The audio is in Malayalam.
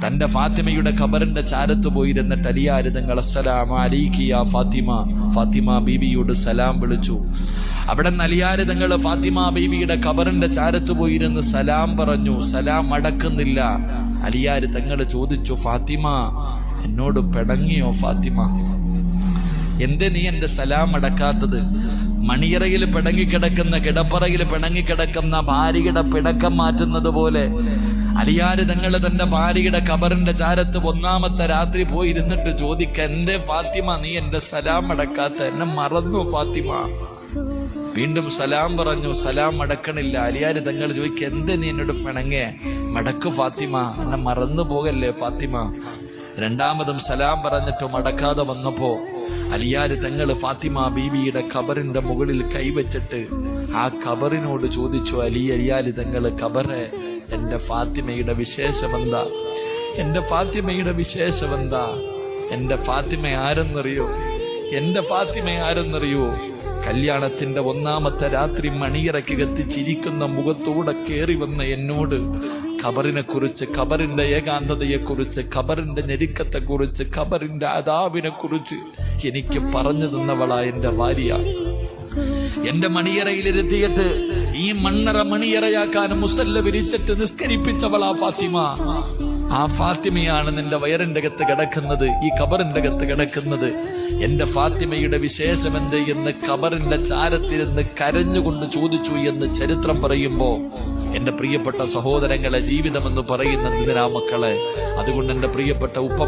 തന്റെ ഫാത്തിമയുടെ ഖബറിന്റെ ചാരത്ത് പോയിരുന്നിട്ട് അലിയാർ തങ്ങൾ അസ്സലാമു അലൈകി യാ ഫാത്തിമ, ഫാത്തിമ ബീവിയോട് സലാം വിളിച്ചു. അവിടെ അലിയാർ തങ്ങൾ ഫാത്തിമ ബീവിയുടെ ഖബറിന്റെ ചാരത്ത് പോയിരുന്ന് സലാം പറഞ്ഞു. സലാം അടക്കുന്നില്ല. അലിയാർ തങ്ങൾ ചോദിച്ചു, ഫാത്തിമ എന്നോട് പിണങ്ങിയോ ഫാത്തിമ? എന്തേ നീ എന്റെ സലാം അടക്കാത്തത്? മണിയറയിൽ പിണങ്ങിക്കിടക്കുന്ന, കിടപ്പറയിൽ പിണങ്ങിക്കിടക്കുന്ന ഭാര്യയുടെ പിണക്കം മാറ്റുന്നത് പോലെ അലിയാർ തങ്ങൾ തന്റെ ഭാര്യയുടെ ഖബറിന്റെ ചാരത്ത് ഒന്നാമത്തെ രാത്രി പോയിരുന്നിട്ട് ചോദിക്ക, എന്തേ ഫാത്തിമ നീ എന്റെ സലാം അടക്കാത്ത? എന്നെ മറന്നു ഫാത്തിമ? വീണ്ടും സലാം പറഞ്ഞു. സലാം അടക്കണില്ല. അലിയാർ തങ്ങൾ ചോദിക്ക, എന്തേ നീ എന്നോട് പിണങ്ങേ? മടക്ക് ഫാത്തിമ, എന്നെ മറന്നു പോകല്ലേ ഫാത്തിമ? രണ്ടാമതും സലാം പറഞ്ഞിട്ട് മടക്കാതെ വന്നപ്പോ അലിയാർ തങ്ങൾ ഫാത്തിമ ബീവിയുടെ ഖബറിന്റെ മുകളിൽ കൈവച്ചിട്ട് ആ ഖബറിനോട് ചോദിച്ചു, അലിയാർ തങ്ങൾ ഖബറെ, എന്റെ ഫാത്തിമയുടെ വിശേഷമെന്താ? എന്റെ ഫാത്തിമയുടെ വിശേഷമെന്താ? എന്റെ ഫാത്തിമ ആരെന്നറിയോ? എന്റെ ഫാത്തിമ ആരെന്നറിയോ? കല്യാണത്തിന്റെ ഒന്നാമത്തെ രാത്രി മണിയറയ്ക്കകത്ത് ചിരിക്കുന്ന മുഖത്തോടെ കേറി വന്ന എന്നോട് ഖബറിനെ കുറിച്ച്, ഖബറിന്റെ ഏകാന്തതയെ കുറിച്ച്, ഖബറിന്റെ ഞെരുക്കത്തെ കുറിച്ച്, ഖബറിന്റെ അദാബിനെ കുറിച്ച് എനിക്ക് പറഞ്ഞു തന്നവളാ എന്റെ ഭാര്യ. എന്റെ മണിയറയിലിരുത്തിയിട്ട് ഈ മണ്ണറ മണിയറയാക്കാൻ മുസല്ല വിരിച്ചിട്ട് നിസ്കരിപ്പിച്ചവളാ ഫാത്തിമ. ആ ഫാത്തിമയാണ് നിന്റെ വയറിന്റെ അകത്ത് കിടക്കുന്നത്, ഈ ഖബറിന്റെ അകത്ത് കിടക്കുന്നത്. എന്റെ ഫാത്തിമയുടെ വിശേഷം എന്ത് എന്ന് ഖബറിന്റെ ചാരത്തിരുന്ന് കരഞ്ഞുകൊണ്ട് ചോദിച്ചു എന്ന് ചരിത്രം പറയുമ്പോ, എന്റെ പ്രിയപ്പെട്ട സഹോദരങ്ങളെ, ജീവിതം എന്ന് പറയുന്നത് ഇതിനാ മക്കളെ. അതുകൊണ്ട് എന്റെ പ്രിയപ്പെട്ട ഉപ്പ